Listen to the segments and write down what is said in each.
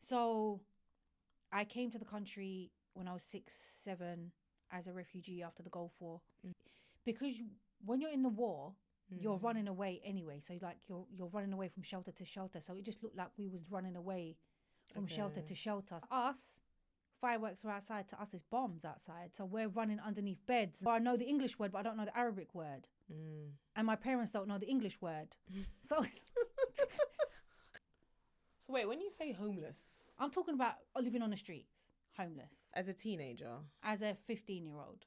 So I came to the country when I was 6, 7 as a refugee after the Gulf War. Because when you're in the war, you're running away anyway. So like you're running away from shelter to shelter. So it just looked like we was running away from shelter to shelter. Us, fireworks are outside. To us, it's bombs outside. So we're running underneath beds. I know the English word, but I don't know the Arabic word. And my parents don't know the English word. So So wait, when you say homeless, I'm talking about living on the streets, homeless. as a teenager? As a 15-year-old.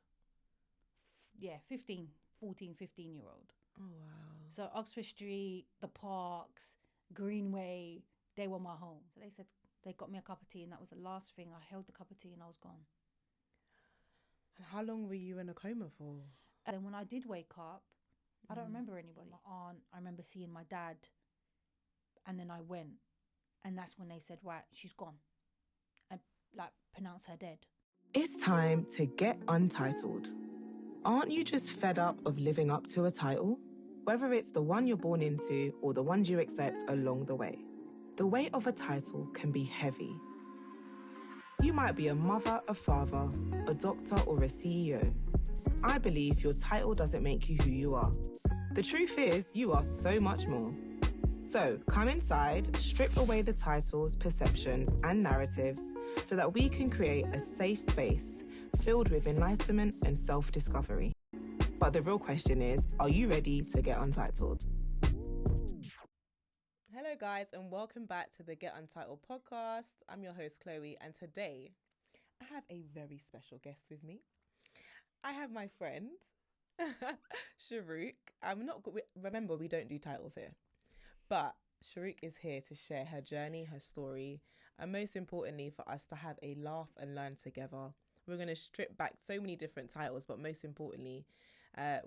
Yeah, 15-year-old. Oh, wow. So Oxford Street, the parks, Greenway, they were my home. So they said they got me a cup of tea, and that was the last thing. I held the cup of tea and I was gone. And how long were you in a coma for? And then when I did wake up, I don't remember anybody. My aunt, I remember seeing my dad, and then I went. And that's when they said, right, she's gone. And like, pronounce her dead. It's time to get untitled. Aren't you just fed up of living up to a title? Whether it's the one you're born into or the ones you accept along the way. The weight of a title can be heavy. You might be a mother, a father, a doctor, or a CEO. I believe your title doesn't make you who you are. The truth is, you are so much more. So come inside, strip away the titles, perceptions, and narratives so that we can create a safe space filled with enlightenment and self-discovery. But the real question is, are you ready to get untitled? Hello, guys, and welcome back to the Get Untitled podcast. I'm your host, Chloe, and today I have a very special guest with me. I have my friend, Sharooq. Remember, we don't do titles here. But Sharooq is here to share her journey, her story, and most importantly, for us to have a laugh and learn together. We're going to strip back so many different titles, but most importantly,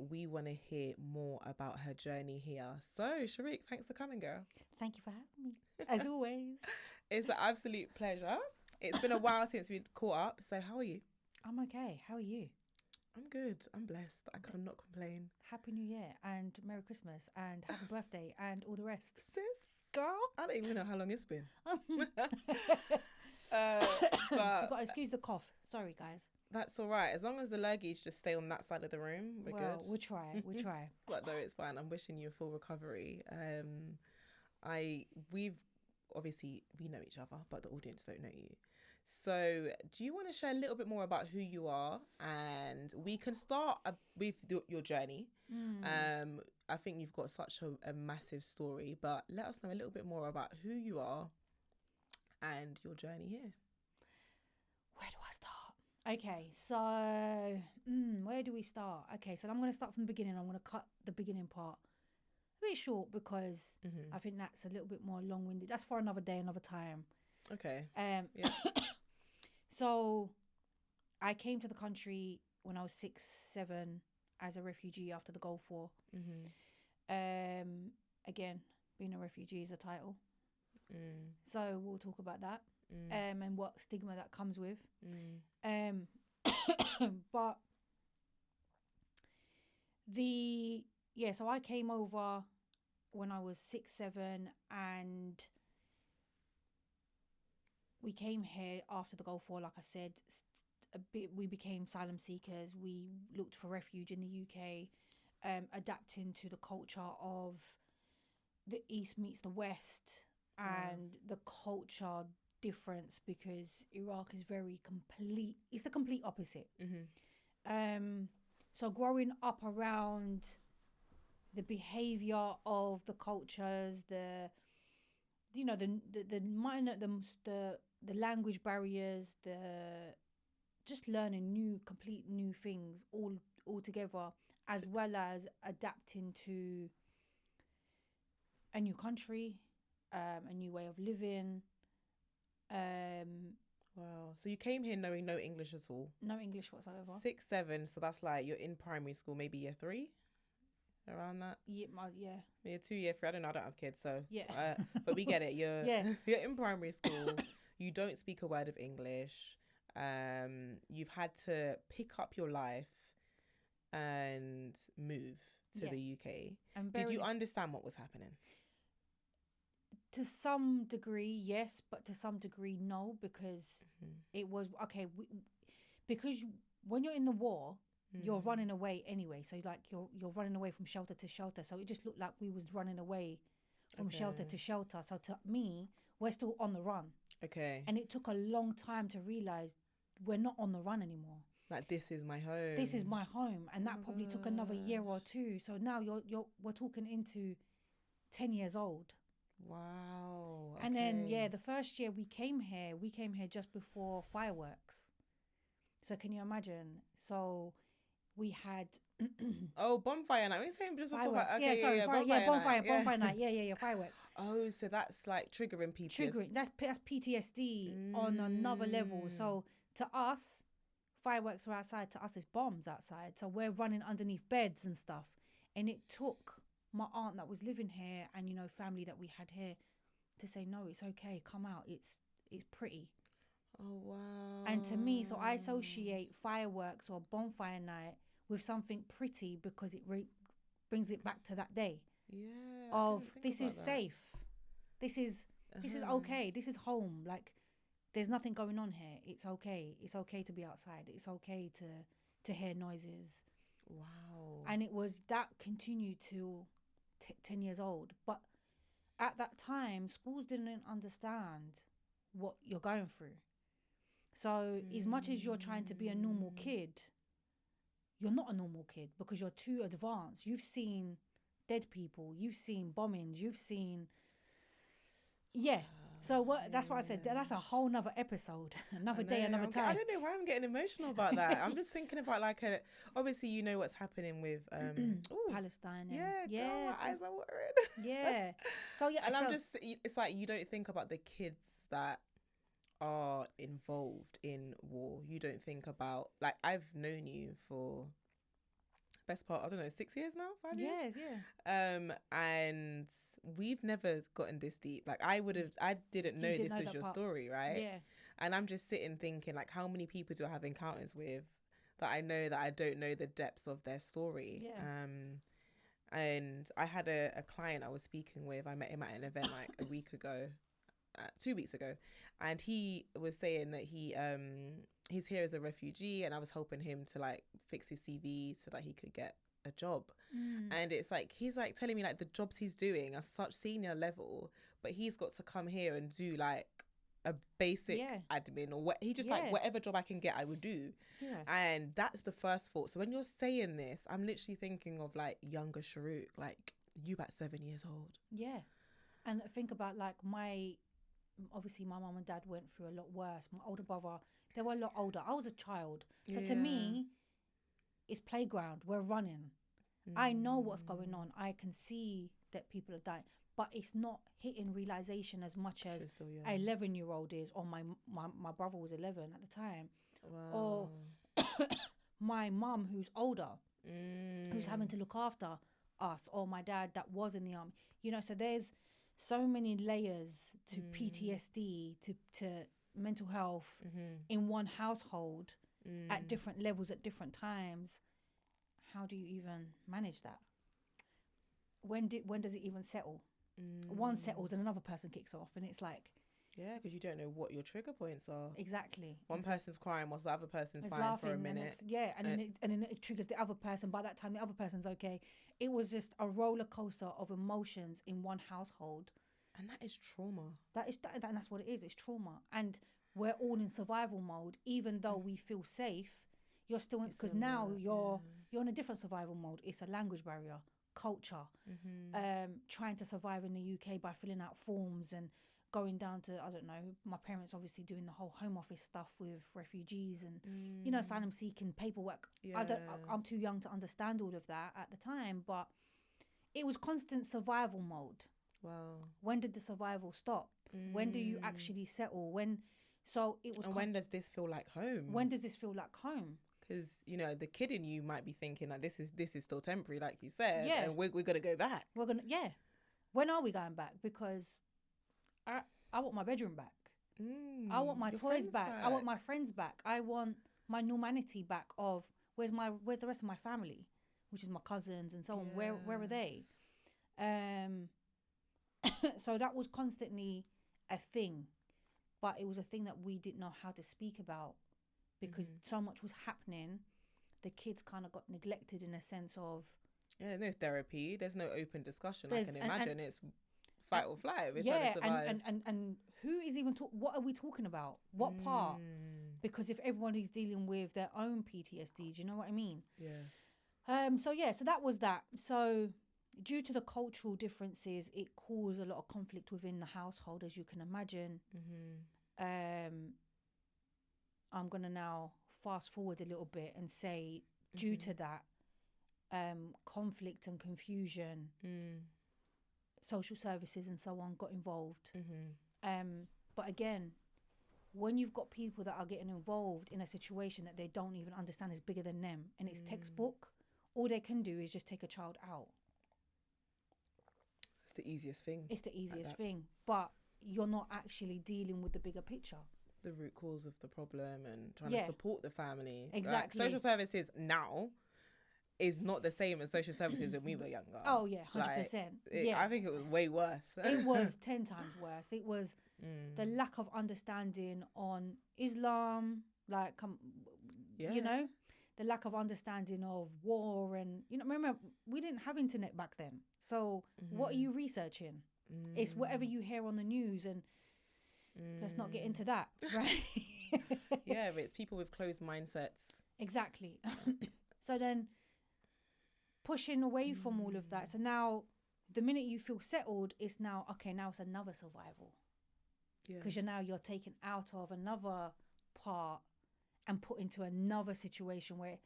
we want to hear more about her journey here. So, Sharooq, thanks for coming, girl. Thank you for having me, as always. It's an absolute pleasure. It's been a while since we caught up. So, how are you? I'm okay. How are you? I'm good. I'm blessed. I cannot complain. Happy New Year and Merry Christmas and happy birthday and all the rest. Sis, Girl. I don't even know how long it's been. You've got to excuse the cough. Sorry, guys. That's all right. As long as the luggies just stay on that side of the room, we're good. We'll try. We'll try. But no, it's fine. I'm wishing you a full recovery. We know each other, but the audience don't know you. So do you want to share a little bit more about who you are? And we can start with your journey. I think you've got such a massive story, but let us know a little bit more about who you are and your journey here. Where do I start? Okay, so where do we start? Okay, so I'm going to start from the beginning. I'm going to cut the beginning part a bit short because I think that's a little bit more long-winded. That's for another day, another time. Okay. Yeah. So I came to the country when I was 6, 7 as a refugee after the Gulf War. Again, being a refugee is a title. So we'll talk about that and what stigma that comes with. But so I came over when I was 6, 7, and we came here after the Gulf War. Like I said, we became asylum seekers. We looked for refuge in the UK, adapting to the culture of the East meets the West and the culture difference, because Iraq is it's the complete opposite. So growing up around the behavior of the cultures, the language barriers, just learning complete new things all together, as well as adapting to a new country, a new way of living. Wow. So you came here knowing no English at all? No English whatsoever. 6, 7. So that's like you're in primary school, maybe year 3, around that. Yeah. Year 2, year 3. I don't know. I don't have kids, so yeah. but we get it. You're in primary school. You don't speak a word of English. You've had to pick up your life and move to the UK. Did you understand what was happening? To some degree, yes, but to some degree, no, because it was okay. When you're in the war, you're running away anyway. So like you're running away from shelter to shelter. So it just looked like we was running away from shelter to shelter. So to me, we're still on the run. Okay. And it took a long time to realize we're not on the run anymore. Like, this is my home. This is my home, and that probably took another year or two. So now we're talking into 10 years old. Wow. And then the first year we came here just before fireworks. So can you imagine? So we had bonfire night. We're saying just before fireworks. okay, Bonfire night. Yeah, fireworks. Oh, so that's like triggering PTSD. That's PTSD on another level. So to us, fireworks are outside. To us, it's bombs outside. So we're running underneath beds and stuff. And it took my aunt that was living here and, you know, family that we had here to say, no, it's okay, come out, it's pretty. Oh, wow. And to me, so I associate fireworks or bonfire night with something pretty because it brings it back to that day. Yeah. Of this is safe, this is okay, this is home. Like, there's nothing going on here. It's okay to be outside. It's okay to hear noises. Wow. And that continued till 10 years old. But at that time, schools didn't understand what you're going through. So as much as you're trying to be a normal kid, you're not a normal kid because you're too advanced. You've seen dead people. You've seen bombings. You've seen... Yeah. So that's what I said. That's a whole nother episode. Another day, another time. I don't know why I'm getting emotional about that. I'm just thinking about obviously you know what's happening with Palestine. And, yeah. Girl, my eyes are watering. Yeah. So yeah. And I'm just, it's like you don't think about the kids that are involved in war. You don't think about, like, I've known you for best part, I don't know, 6 years now, 5 years. Yeah. And we've never gotten this deep. Like, I didn't know this was your story, right? Yeah. And I'm just sitting thinking, like, how many people do I have encounters with that I know that I don't know the depths of their story? Yeah. And I had a client I was speaking with. I met him at an event like a week ago, 2 weeks ago, and he was saying that he's here as a refugee, and I was helping him to like fix his CV so that he could get a job. And it's like he's like telling me like the jobs he's doing are such senior level, but he's got to come here and do like a basic admin or what he just like whatever job I can get I would do. And that's the first thought. So when you're saying this, I'm literally thinking of like younger Sharooq, like you at 7 years old. And think about like obviously my mum and dad went through a lot worse. My older brother, they were a lot older. I was a child, so to me it's playground. We're running. I know what's going on. I can see that people are dying, but it's not hitting realization as much as an 11-year-old is, or my brother was 11 at the time. Or my mum who's older, who's having to look after us, or my dad that was in the army. You know, so there's so many layers to PTSD, to mental health in one household at different levels at different times. How do you even manage that? When does it even settle? One settles and another person kicks off, and it's like, yeah, because you don't know what your trigger points are. Exactly. One person's crying whilst the other person's fine for a minute. And then it triggers the other person. By that time, the other person's okay. It was just a roller coaster of emotions in one household. And that is trauma. And that's what it is. It's trauma. And we're all in survival mode, even though we feel safe. You're still because now you're in a different survival mode. It's a language barrier, culture, trying to survive in the UK by filling out forms and going down to, I don't know, my parents obviously doing the whole home office stuff with refugees and you know, asylum seeking paperwork. I'm too young to understand all of that at the time, but it was constant survival mode. Wow. When did the survival stop? When do you actually settle? When does this feel like home? When does this feel like home? Because, you know, the kid in you might be thinking like this is still temporary, like you said. Yeah. And we're gonna go back. When are we going back? Because I want my bedroom back. I want my toys back. I want my friends back. I want my normality back of where's the rest of my family, which is my cousins and so on. Where are they? So that was constantly a thing, but it was a thing that we didn't know how to speak about because so much was happening. The kids kind of got neglected in a sense of, Yeah, no therapy. There's no open discussion. I There's- can and- imagine it's fight or flight. We're trying yeah, to survive. and who is even what are we talking about? What part? Because if everybody's dealing with their own PTSD, do you know what I mean? Yeah. So that was that. So due to the cultural differences, it caused a lot of conflict within the household, as you can imagine. I'm gonna now fast forward a little bit and say, due to that conflict and confusion, social services and so on got involved. But again, when you've got people that are getting involved in a situation that they don't even understand is bigger than them and it's textbook, all they can do is just take a child out. It's the easiest thing. It's the easiest thing, but you're not actually dealing with the bigger picture. The root cause of the problem and trying to support the family. Exactly. Like, social services now is not the same as social services when we were younger. Oh yeah, 100%. Like, I think it was way worse. It was 10 times worse. It was the lack of understanding on Islam, like you know, the lack of understanding of war, and remember we didn't have internet back then. So what are you researching? It's whatever you hear on the news, and let's not get into that, right? Yeah, but it's people with closed mindsets. Exactly. So then pushing away from all of that. So now the minute you feel settled, it's now, okay, now it's another survival. Because you're taken out of another part and put into another situation where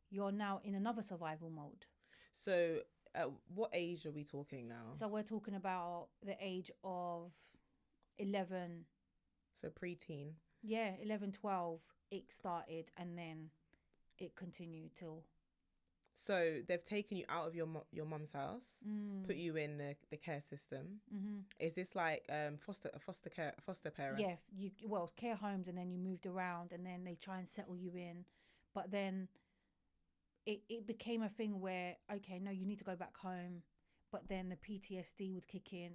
you're now in another survival mode. So at what age are we talking now? So we're talking about the age of 11. So preteen. Yeah, 11, 12, it started and then it continued till... So they've taken you out of your mum's house, put you in the care system. Is this like foster parent? Yeah, it's care homes, and then you moved around, and then they try and settle you in, but then it became a thing where, okay, no, you need to go back home, but then the PTSD would kick in,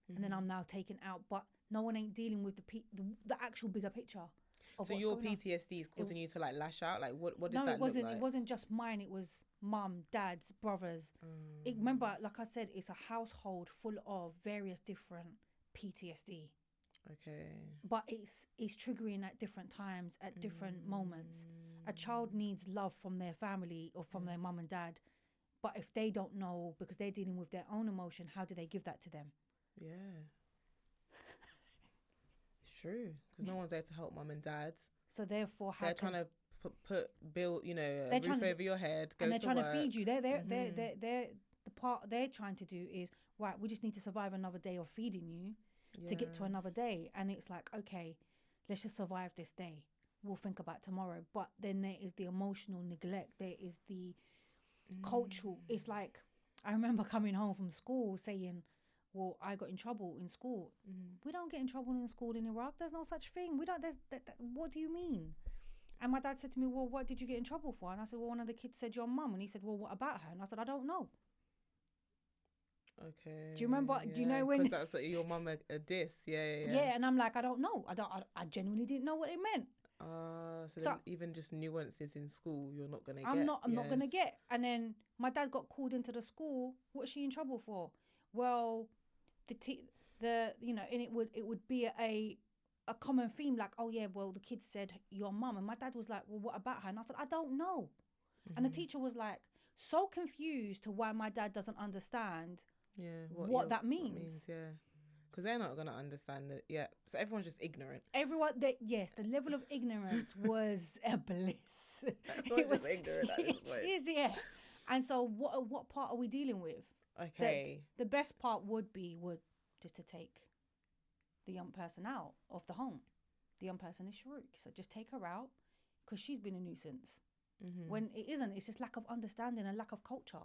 and then I'm now taken out, but no one ain't dealing with the actual bigger picture. So your PTSD is causing you to like lash out? Like what did that look like? No, it wasn't just mine. It was mum, dad's, brothers. Remember, like I said, it's a household full of various different PTSD. Okay. But it's triggering at different times, at different moments. A child needs love from their family or from their mum and dad. But if they don't know, because they're dealing with their own emotion, how do they give that to them? Yeah. True, because no one's there to help mum and dad. So therefore, they're trying to build, a roof over your head. And they're trying to feed you. They're the part they're trying to do is, right, we just need to survive another day of feeding you to get to another day. And it's like, okay, let's just survive this day. We'll think about tomorrow. But then there is the emotional neglect. There is the cultural. It's like, I remember coming home from school saying, well, I got in trouble in school. We don't get in trouble in school in Iraq. There's no such thing. We don't. What do you mean? And my dad said to me, well, what did you get in trouble for? And I said, well, one of the kids said your mum. And he said, well, what about her? And I said, I don't know. Okay. Do you remember? Yeah, do you know when? Because that's your mum a diss. Yeah. Yeah, and I'm like, I don't know. I genuinely didn't know what it meant. So then even just nuances in school, you're not gonna get. I'm not gonna get. And then my dad got called into the school. What's she in trouble for? Well, and it would be a common theme, like, oh yeah, well, the kid said your mum, and my dad was like, well, what about her? And I said, I don't know. And the teacher was like so confused to why my dad doesn't understand what that means. Yeah, because they're not gonna understand it. Yeah, so everyone's just ignorant. Yes, the level of ignorance was a bliss. It was ignorant at this point. It is, yeah. And so what part are we dealing with? Okay. The best part would just to take the young person out of the home. The young person is Sharooq. So just take her out because she's been a nuisance. When it isn't, it's just lack of understanding and lack of culture.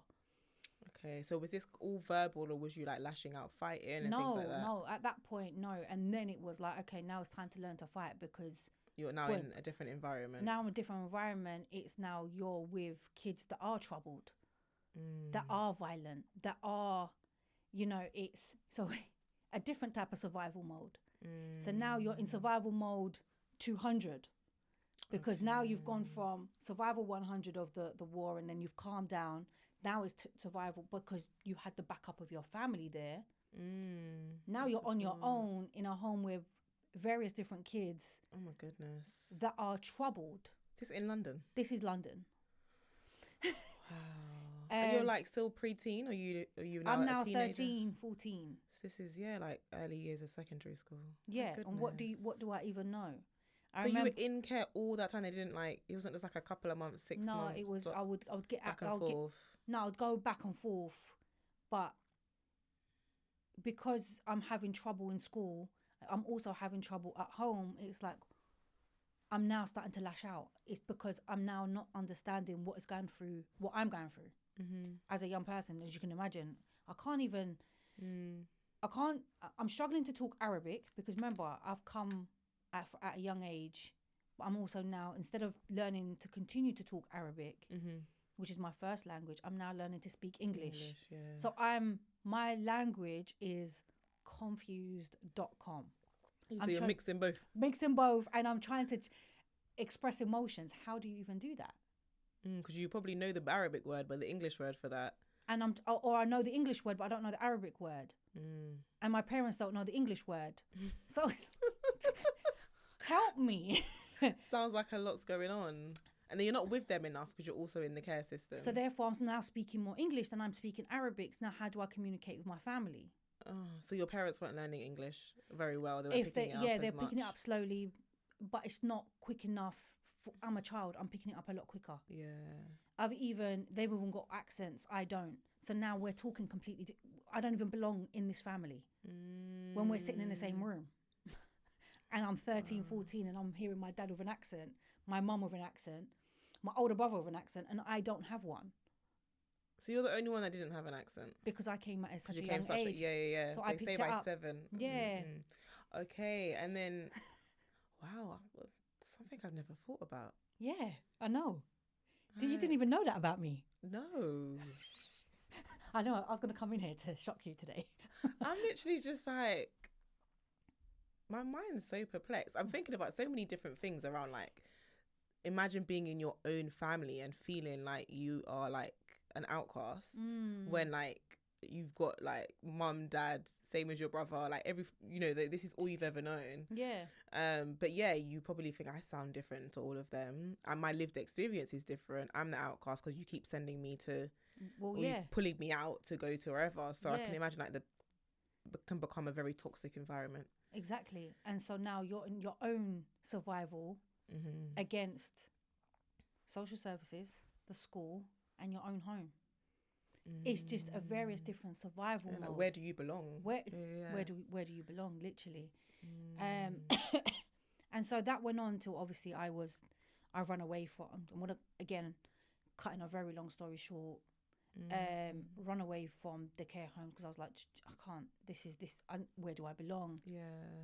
Okay, so was this all verbal, or was you like lashing out, fighting and things like that? No, at that point, no. And then it was like, okay, now it's time to learn to fight because... You're now in a different environment. Now in a different environment, it's now you're with kids that are troubled, that are violent, that are, it's... So a different type of survival mode. So now you're in survival mode 200, because now you've gone from survival 100 of the war, and then you've calmed down. Now it's survival because you had the backup of your family there. Now you're on your own in a home with various different kids. Oh my goodness. That are troubled. This in London? This is London. Wow. And you're like still preteen, or you now I'm a now teenager? 13, 14. So this is like early years of secondary school. Yeah, and what do I even know? So you were in care all that time? They didn't it wasn't just like a couple of months, 6 months? No, it was, I would get back and forth. No, I'd go back and forth, but because I'm having trouble in school, I'm also having trouble at home. It's like I'm now starting to lash out. It's because I'm now not understanding what I'm going through as a young person. As you can imagine, I'm struggling to talk Arabic because remember, I've come at a young age, but I'm also now, instead of learning to continue to talk Arabic, which is my first language, I'm now learning to speak English. Yeah. So my language is confused.com. So you're mixing both. Mixing both, and I'm trying to express emotions. How do you even do that? Because you probably know the Arabic word, but the English word for that. And I know the English word, but I don't know the Arabic word. And my parents don't know the English word. So help me. Sounds like a lot's going on. And then you're not with them enough because you're also in the care system. So therefore, I'm now speaking more English than I'm speaking Arabic. Now, how do I communicate with my family? Oh, so your parents weren't learning English very well. They weren't picking it up they're picking it up slowly, but it's not quick enough. I'm a child. I'm picking it up a lot quicker. Yeah. They've even got accents. I don't. So now we're talking completely. I don't even belong in this family when we're sitting in the same room. And I'm 13, 14, and I'm hearing my dad with an accent, my mum with an accent, my older brother with an accent, and I don't have one. So you're the only one that didn't have an accent? Because I came at such a young age. Yeah. So they I picked say it by up. 7. Yeah. Okay, and then, wow, something I've never thought about. Yeah, I know. You didn't even know that about me? No. I know, I was going to come in here to shock you today. I'm literally just like, my mind's so perplexed. I'm thinking about so many different things around, like, imagine being in your own family and feeling like you are like an outcast when like you've got like mum, dad, same as your brother, like this is all you've ever known. Yeah. But yeah, you probably think I sound different to all of them, and my lived experience is different. I'm the outcast because you keep sending me to, pulling me out to go to wherever. So I can imagine like can become a very toxic environment. Exactly. And so now you're in your own survival against social services, the school, and your own home. It's just a various different survival mode. Like, where do you belong? Where do you belong, literally? And so that went on till obviously I run away from. I'm gonna, again, cutting a very long story short, run away from the care home because I was like, I can't. Where do I belong? Yeah.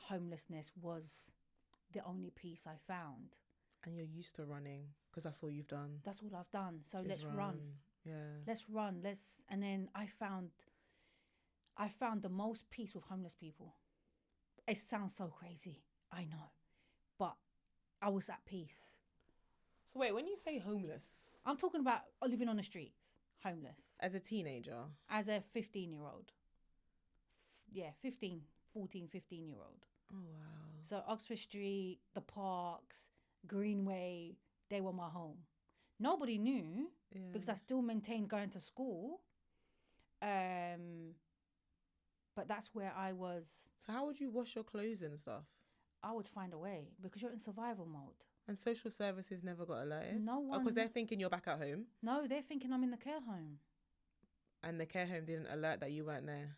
Homelessness was the only peace I found. And you're used to running because that's all you've done. That's all I've done. So let's run. Yeah. Let's run. And then I found the most peace with homeless people. It sounds so crazy, I know, but I was at peace. So wait, when you say homeless, I'm talking about living on the streets, homeless. As a teenager? As a 15-year-old. 14, 15-year-old. Oh, wow. So Oxford Street, the parks, Greenway, they were my home. Nobody knew because I still maintained going to school. But that's where I was. So how would you wash your clothes and stuff? I would find a way because you're in survival mode. And social services never got alerted? No one. Because they're thinking you're back at home? No, they're thinking I'm in the care home. And the care home didn't alert that you weren't there?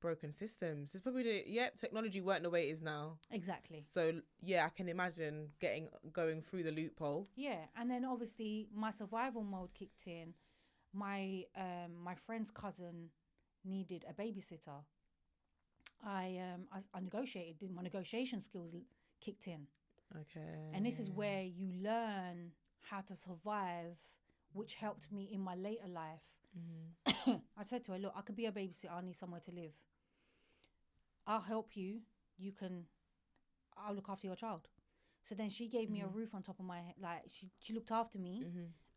Broken systems. It's probably technology weren't the way it is now. Exactly. So yeah, I can imagine going through the loophole. Yeah, and then obviously my survival mode kicked in. My friend's cousin needed a babysitter. I negotiated. My negotiation skills kicked in. Okay. And this is where you learn how to survive, which helped me in my later life. I said to her, look, I could be a babysitter. I need somewhere to live. I'll help you. I'll look after your child. So then she gave me a roof on top of my head. Like she looked after me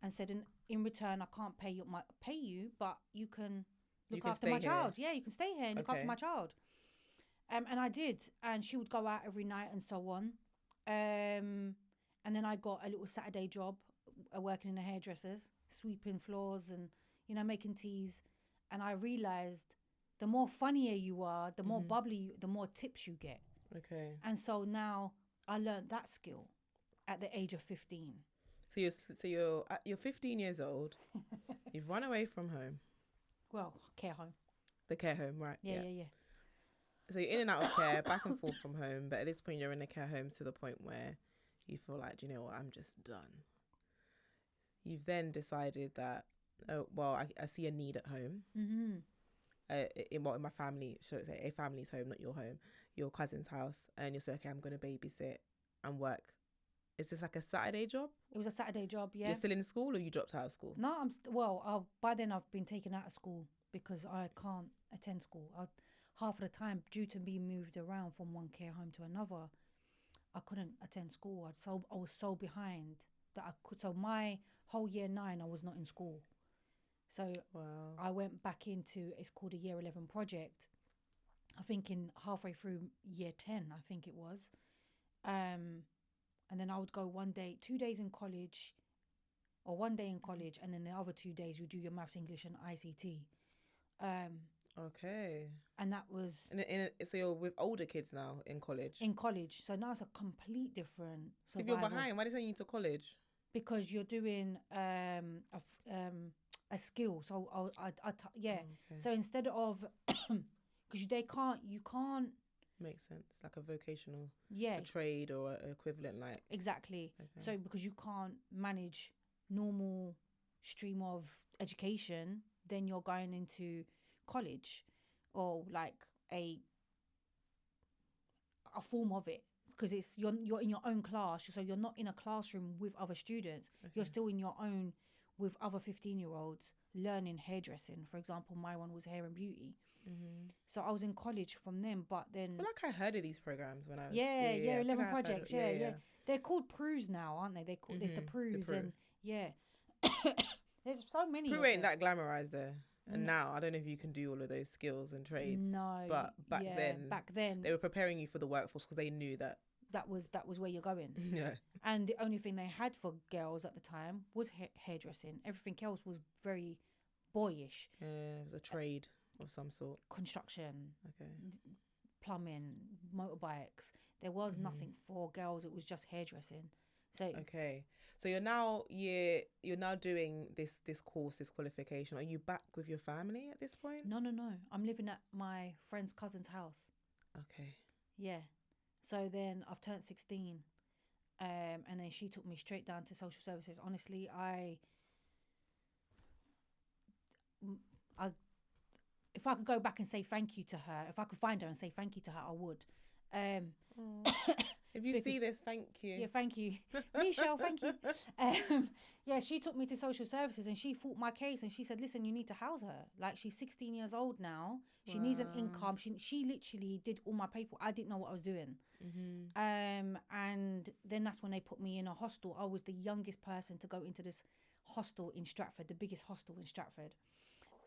and said, in return, I can't pay you, but you can look after my child. Yeah, you can stay here and look after my child. And I did. And she would go out every night and so on. And then I got a little Saturday job working in a hairdresser's, sweeping floors and, making teas. And I realised the more funnier you are, the more bubbly, the more tips you get. Okay. And so now I learned that skill at the age of 15. So you're 15 years old. You've run away from home. Well, care home. The care home, right? Yeah. So you're in and out of care, back and forth from home. But at this point, you're in a care home to the point where you feel like, do you know what, I'm just done. You've then decided that, I see a need at home. In my family, should I say, a family's home, not your home, your cousin's house. And you're saying, okay, I'm going to babysit and work. Is this like a Saturday job? It was a Saturday job, yeah. You're still in school or you dropped out of school? No, by then I've been taken out of school because I can't attend school. Half of the time, due to being moved around from one care home to another, I couldn't attend school. I was so behind that I could. So my whole year 9, I was not in school. So I went back into, it's called a year 11 project. I think in halfway through year 10, I think it was. And then I would go 2 days in college, or 1 day in college, and then the other 2 days you do your maths, English, and ICT. Okay. And that was... So you're with older kids now in college? In college. So now it's a complete different survival. So if you're behind, why are they sending you to college? Because you're doing a skill. So Okay. So instead of... Because you can't... Makes sense. Like a vocational, a trade or an equivalent, like. Exactly. Okay. So because you can't manage normal stream of education, then you're going into college or like a form of it, because it's you're in your own class, so you're not in a classroom with other students. Okay. You're still in your own with other 15-year-olds learning hairdressing. For example, my one was hair and beauty. So I was in college from them, but then... I feel like I heard of these programs when I was... Yeah, 11 projects, yeah. They're called PRUs now, aren't they? There's the PRUs, and there's so many. PRU ain't that glamorized there. And now, I don't know if you can do all of those skills and trades. No. But back then, they were preparing you for the workforce because they knew that... That was where you're going. Yeah. And the only thing they had for girls at the time was hairdressing. Everything else was very boyish. Yeah, it was a trade of some sort. Construction. Okay. Plumbing, motorbikes. There was nothing for girls. It was just hairdressing. So okay. So you're now doing this course, this qualification. Are you back with your family at this point? No. I'm living at my friend's cousin's house. Okay. Yeah. So then I've turned 16. And then she took me straight down to social services. Honestly, if I could go back and say thank you to her, if I could find her and say thank you to her, I would. If you see this, thank you. Yeah, thank you. Michelle, thank you. She took me to social services and she fought my case and she said, listen, you need to house her. Like, she's 16 years old now. She needs an income. She literally did all my paper. I didn't know what I was doing. And then that's when they put me in a hostel. I was the youngest person to go into this hostel in Stratford, the biggest hostel in Stratford.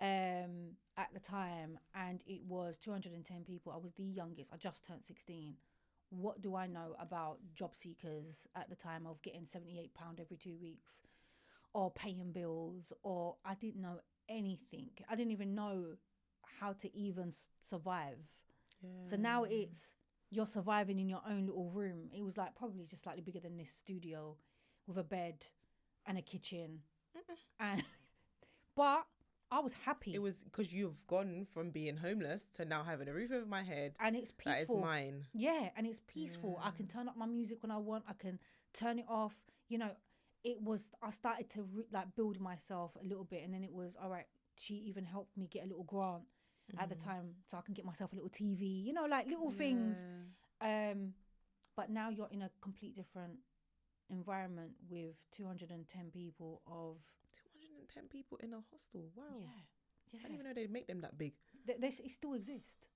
At the time, and it was 210 people. I was the youngest. I just turned 16. What do I know about job seekers at the time of getting £78 every 2 weeks or paying bills, or I didn't know anything. I didn't even know how to even survive. So now you're surviving in your own little room. It was like probably just slightly bigger than this studio with a bed and a kitchen. But I was happy. It was because you've gone from being homeless to now having a roof over my head. And it's peaceful. That is mine. Yeah, and it's peaceful. I can turn up my music when I want. I can turn it off. I started to build myself a little bit. And then it was, all right, she even helped me get a little grant at the time so I can get myself a little TV, little things. But now you're in a complete different environment with 210 people of... 210 people in a hostel. Wow. Yeah. I didn't even know they'd make them that big. It still exists.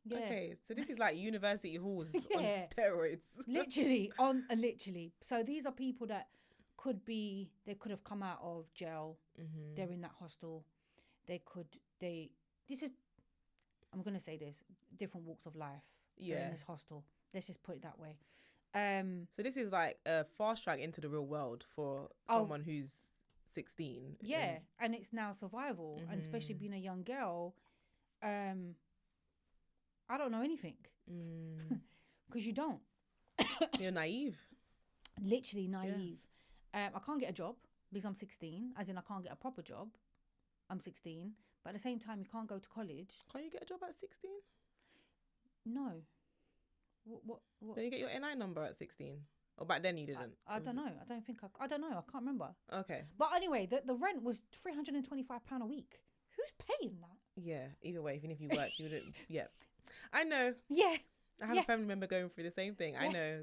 Yeah. Okay, so this is like university halls on Yeah. steroids. Literally. So these are people that they could have come out of jail. Mm-hmm. They're in that hostel. I'm going to say this, different walks of life. They're in this hostel. Let's just put it that way. So this is like a fast track into the real world for someone who's 16. Yeah, and it's now survival, and especially being a young girl, I don't know anything because you don't. You're naive. Literally naive. Yeah. I can't get a job because I'm 16, as in I can't get a proper job. I'm 16, but at the same time, you can't go to college. Can't you get a job at 16? No. What? Did you get your NI number at 16? Or back then you didn't? I don't know. I don't know. I can't remember. Okay. But anyway, the rent was £325 a week. Who's paying that? Yeah. Either way, even if you worked, you wouldn't. Yeah. I know. Yeah. I have a family member going through the same thing. I know.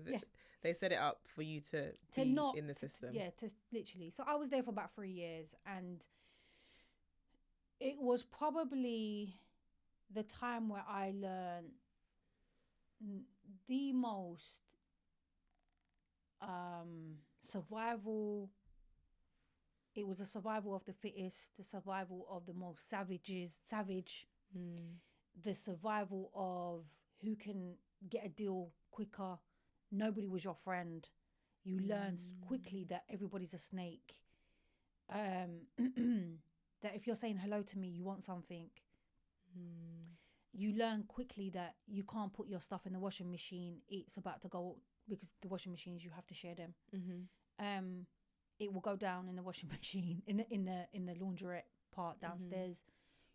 They set it up for you to be not in the system. To literally. So I was there for about 3 years, and it was probably the time where I learned the most survival. It was a survival of the fittest, the survival of the most savage, the survival of who can get a deal quicker. Nobody was your friend. You learn quickly that everybody's a snake. That if you're saying hello to me, you want something. You learn quickly that you can't put your stuff in the washing machine. It's about to go, because the washing machines, you have to share them. It will go down in the washing machine in the laundrette part downstairs.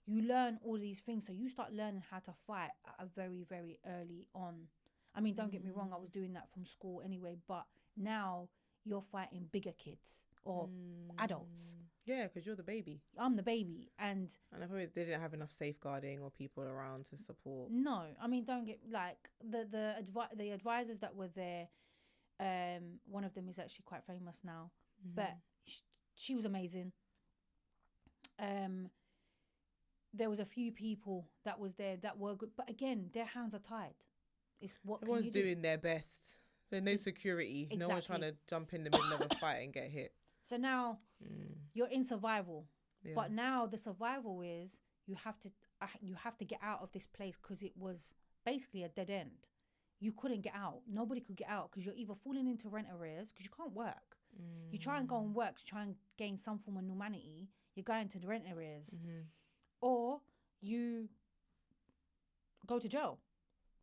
You learn all these things, so you start learning how to fight at a very, very early on. I mean, don't get me wrong, I was doing that from school anyway, but now you're fighting bigger kids or adults. Yeah, because you're the baby. I'm the baby, and I probably didn't have enough safeguarding or people around to support. No, I mean, don't get like the advisors that were there. One of them is actually quite famous now, but she was amazing. There was a few people that was there that were good, but again, their hands are tied. It's what everyone's doing their best. There's no security. Exactly. No one's trying to jump in the middle of a fight and get hit. So now you're in survival, but now the survival is you have to get out of this place because it was basically a dead end. You couldn't get out. Nobody could get out because you're either falling into rent arrears because you can't work. You try and go and work to try and gain some form of normality. You're going to the rent arrears, or you go to jail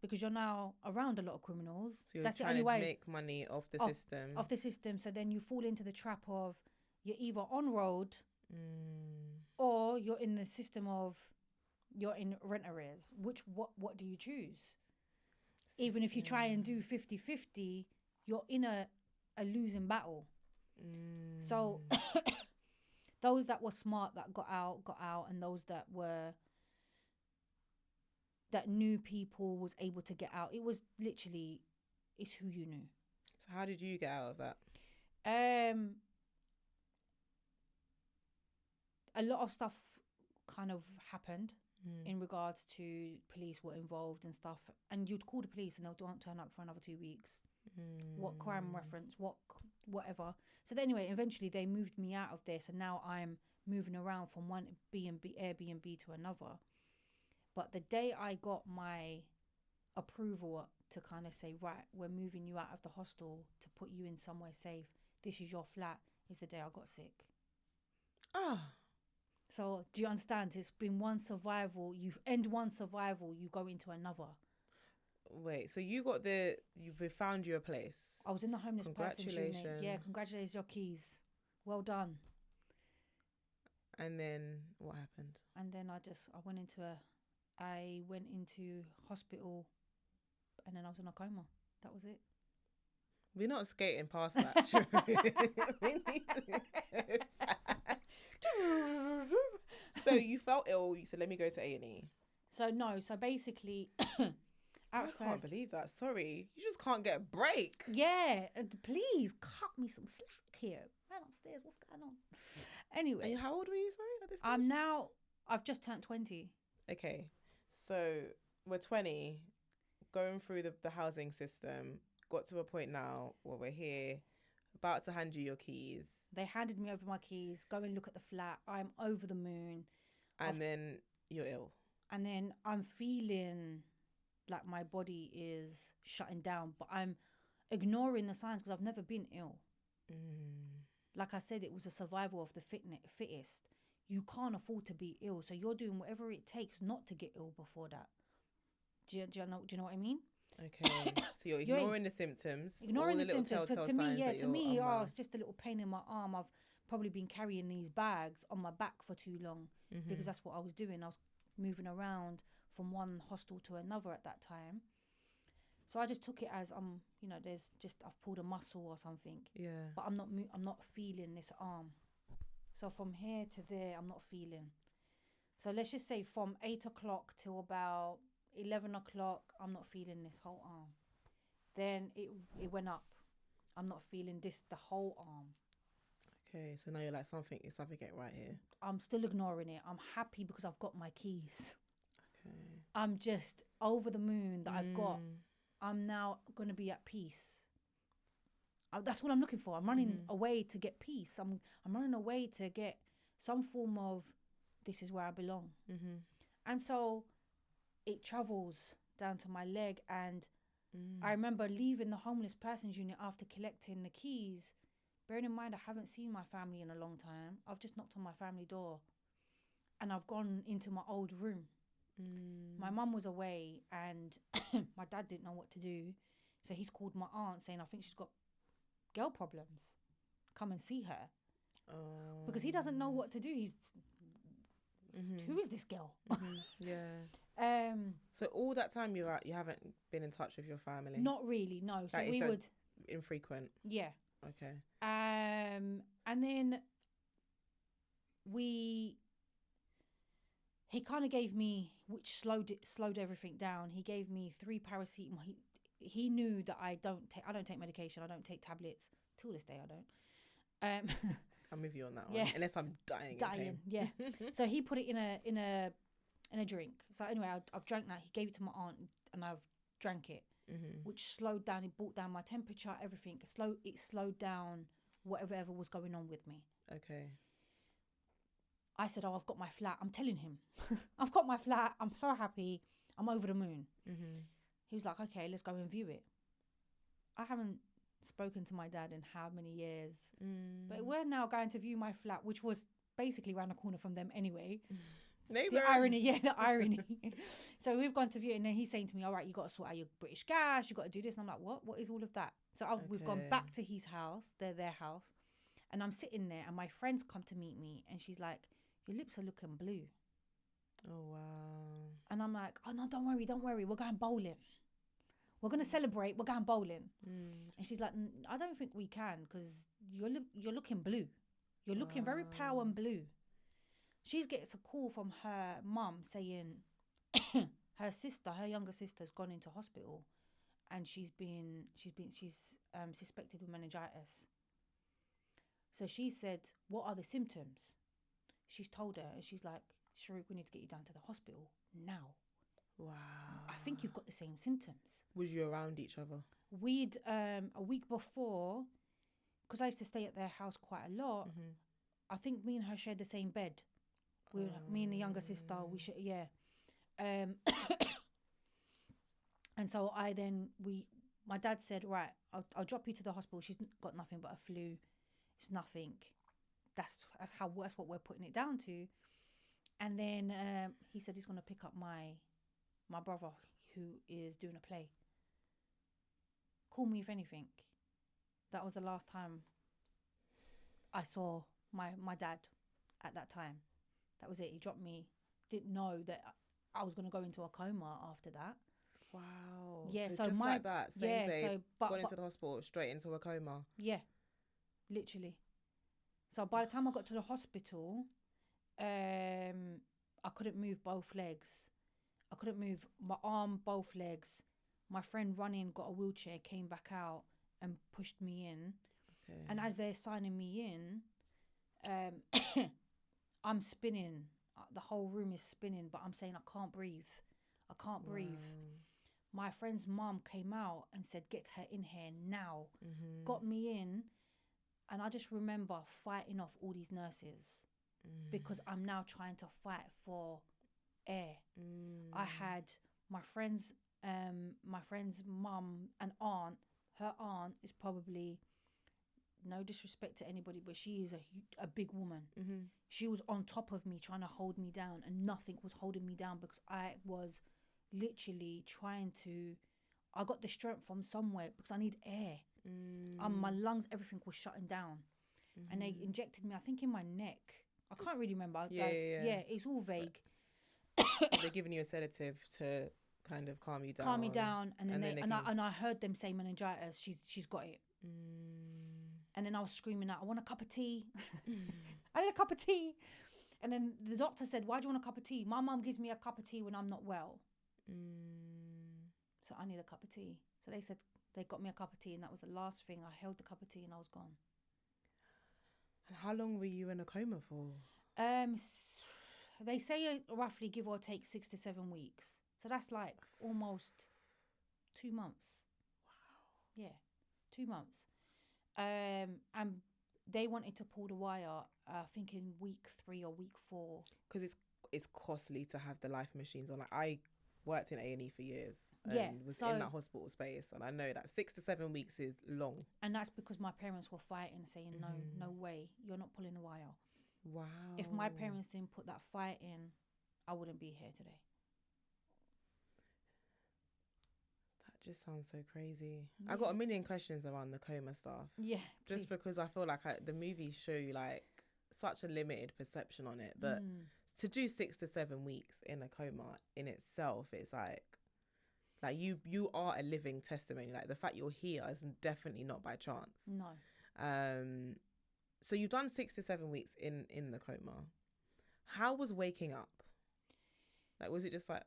because you're now around a lot of criminals. So that's you're the only trying to way make money off the system. Off the system. So then you fall into the trap of you're either on road or you're in the system of you're in rent arrears. What do you choose? Even if you try and do 50-50, you're in a losing battle. So those that were smart that got out, and those that knew people was able to get out. It was literally, it's who you knew. So how did you get out of that? A lot of stuff kind of happened in regards to police were involved and stuff, and you'd call the police and they'll don't turn up for another 2 weeks. What crime reference, whatever. So then anyway, eventually they moved me out of there, so now I'm moving around from one Airbnb to another. But the day I got my approval to kind of say, right, we're moving you out of the hostel to put you in somewhere safe, this is your flat, is the day I got sick. So do you understand? It's been one survival. You end one survival, you go into another. Wait, so you found you a place. I was in the homeless person's unit. Yeah, congratulations, your keys. Well done. And then what happened? And then I went into hospital, and then I was in a coma. That was it. We're not skating past that. Sure. We need to So you felt ill. You said, "Let me go to A&E." So basically, I can't believe that. Sorry, you just can't get a break. Yeah, please cut me some slack here. Man upstairs, what's going on? Anyway, and how old were you? Sorry, at this stage? I've just turned 20. Okay, so we're 20, going through the housing system, got to a point now where we're here, about to hand you your keys. They handed me over my keys. Go and look at the flat. I'm over the moon. And then you're ill. And then I'm feeling like my body is shutting down, but I'm ignoring the signs because I've never been ill. Like I said, it was a survival of the fittest. You can't afford to be ill, so you're doing whatever it takes not to get ill before that. Do you know what I mean? Okay, so you're ignoring the symptoms, ignoring all the symptoms. telltale To me, signs that to me, unwell. it's just a little pain in my arm. I've probably been carrying these bags on my back for too long because that's what I was doing. I was moving around from one hostel to another at that time. So I just took it as I've pulled a muscle or something. Yeah. But I'm not feeling this arm. So from here to there, I'm not feeling. So let's just say from 8 o'clock till about 11 o'clock, I'm not feeling this whole arm. Then it went up. I'm not feeling the whole arm. Okay, so now you're like, something ain't right here. I'm still ignoring it. I'm happy because I've got my keys. Okay. I'm just over the moon that I've got. I'm now going to be at peace. That's what I'm looking for. I'm running away to get peace. I'm running away to get some form of, this is where I belong. And so it travels down to my leg. And I remember leaving the homeless persons unit after collecting the keys. Bearing in mind, I haven't seen my family in a long time. I've just knocked on my family door. And I've gone into my old room. My mum was away and my dad didn't know what to do. So he's called my aunt saying, I think she's got girl problems. Come and see her. Because he doesn't know what to do. He's, who is this girl? Yeah. So all that time you haven't been in touch with your family? Not really, no. So like we would... Infrequent? Yeah. Okay. And then he kind of gave me, which slowed everything down. He gave me 3 paracetamol. He knew that I don't take medication. I don't take tablets. Till this day, I don't. I'm with you on that one. Unless I'm dying. Yeah. So he put it in a drink. So anyway, I've drank that. He gave it to my aunt, and I've drank it, which slowed down. It brought down my temperature, everything. It slowed down whatever was going on with me. Okay. I said, I've got my flat. I'm telling him, I've got my flat. I'm so happy. I'm over the moon. He was like, okay, let's go and view it. I haven't spoken to my dad in how many years, but we're now going to view my flat, which was basically around the corner from them anyway. The irony. So we've gone to view it, and then he's saying to me, all right, you got to sort out your British gas, you got to do this. And I'm like, what is all of that? So we've gone back to his house, their house, and I'm sitting there, and my friends come to meet me, and she's like, your lips are looking blue. Oh, wow. And I'm like, oh, no, don't worry. We're going bowling. We're going to celebrate. We're going bowling. And she's like, I don't think we can because you're looking blue. You're looking very pale and blue. She gets a call from her mum saying her younger sister's gone into hospital and she's suspected with meningitis. So she said, what are the symptoms? She's told her, and she's like, Sharooq, we need to get you down to the hospital now. Wow. I think you've got the same symptoms. Was you around each other? We'd, a week before, because I used to stay at their house quite a lot, I think me and her shared the same bed. Me and the younger sister, and so my dad said, right, I'll drop you to the hospital. She's got nothing but a flu. It's nothing. That's what we're putting it down to. And then he said he's going to pick up my brother who is doing a play. Call me if anything. That was the last time I saw my dad at that time. That was it. He dropped me. Didn't know that I was going to go into a coma after that. Wow. Yeah. So just like that, same day, gone into the hospital, straight into a coma. Yeah. Literally. So by the time I got to the hospital, I couldn't move both legs. I couldn't move my arm, both legs. My friend running, got a wheelchair, came back out and pushed me in. Okay. And as they're signing me in, I'm spinning. The whole room is spinning, but I'm saying I can't breathe. I can't breathe. My friend's mum came out and said, get her in here now. Got me in. And I just remember fighting off all these nurses because I'm now trying to fight for air. I had my friend's mum and aunt. Her aunt is probably, no disrespect to anybody, but she is a big woman. She was on top of me trying to hold me down, and nothing was holding me down because I was literally trying to, I got the strength from somewhere because I need air. My lungs, everything was shutting down. And they injected me, I think, in my neck. I can't really remember. Yeah, it's all vague. They're giving you a sedative to kind of calm you down. Calm me down, and then I heard them say meningitis. She's got it. And then I was screaming out, I want a cup of tea. I need a cup of tea. And then the doctor said, why do you want a cup of tea? My mum gives me a cup of tea when I'm not well. So I need a cup of tea. So they said they got me a cup of tea, and that was the last thing. I held the cup of tea and I was gone. And how long were you in a coma for? They say roughly, give or take, 6 to 7 weeks. So that's like almost 2 months. Wow. Yeah, 2 months. And they wanted to pull the wire, I think in week 3 or week 4. Because it's costly to have the life machines on. Like, I worked in A&E for years. Was in that hospital space, and I know that 6 to 7 weeks is long. And that's because my parents were fighting, saying, no way, you're not pulling the wire. Wow. If my parents didn't put that fight in, I wouldn't be here today. That just sounds so crazy. I got a million questions around the coma stuff. Yeah. Just because I feel like the movies show you like such a limited perception on it, but to do 6 to 7 weeks in a coma in itself, it's like you are a living testimony. Like, the fact you're here is definitely not by chance. No. So you've done 6 to 7 weeks in the coma. How was waking up? Like, was it just like,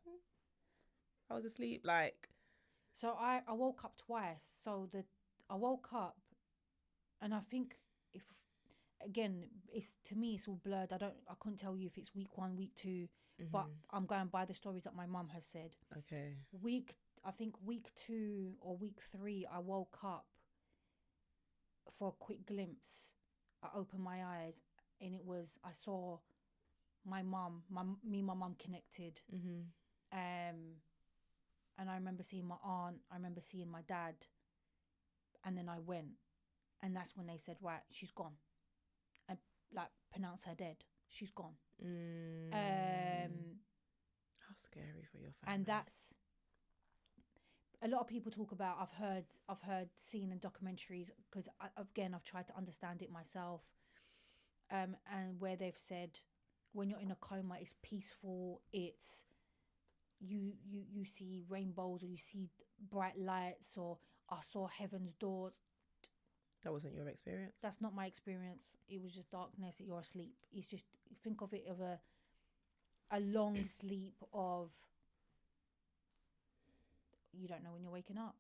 I was asleep? Like, so I woke up twice. So I woke up, and I think to me it's all blurred. I couldn't tell you if it's week 1, week 2, but I'm going by the stories that my mum has said. Okay. I think week 2 or week 3, I woke up for a quick glimpse. I opened my eyes, and I saw my mum, me and my mum connected. And I remember seeing my aunt, I remember seeing my dad, and then I went, and that's when they said, right, she's gone. And like, pronounce her dead. She's gone. How scary for your family. And that's, a lot of people talk about, I've heard seen in documentaries, because I've tried to understand it myself, and where they've said when you're in a coma, it's peaceful, it's you see rainbows, or you see bright lights, or I saw heaven's doors. That wasn't your experience? That's not my experience. It was just darkness. You're asleep. It's just, think of it of a long sleep of, you don't know when you're waking up,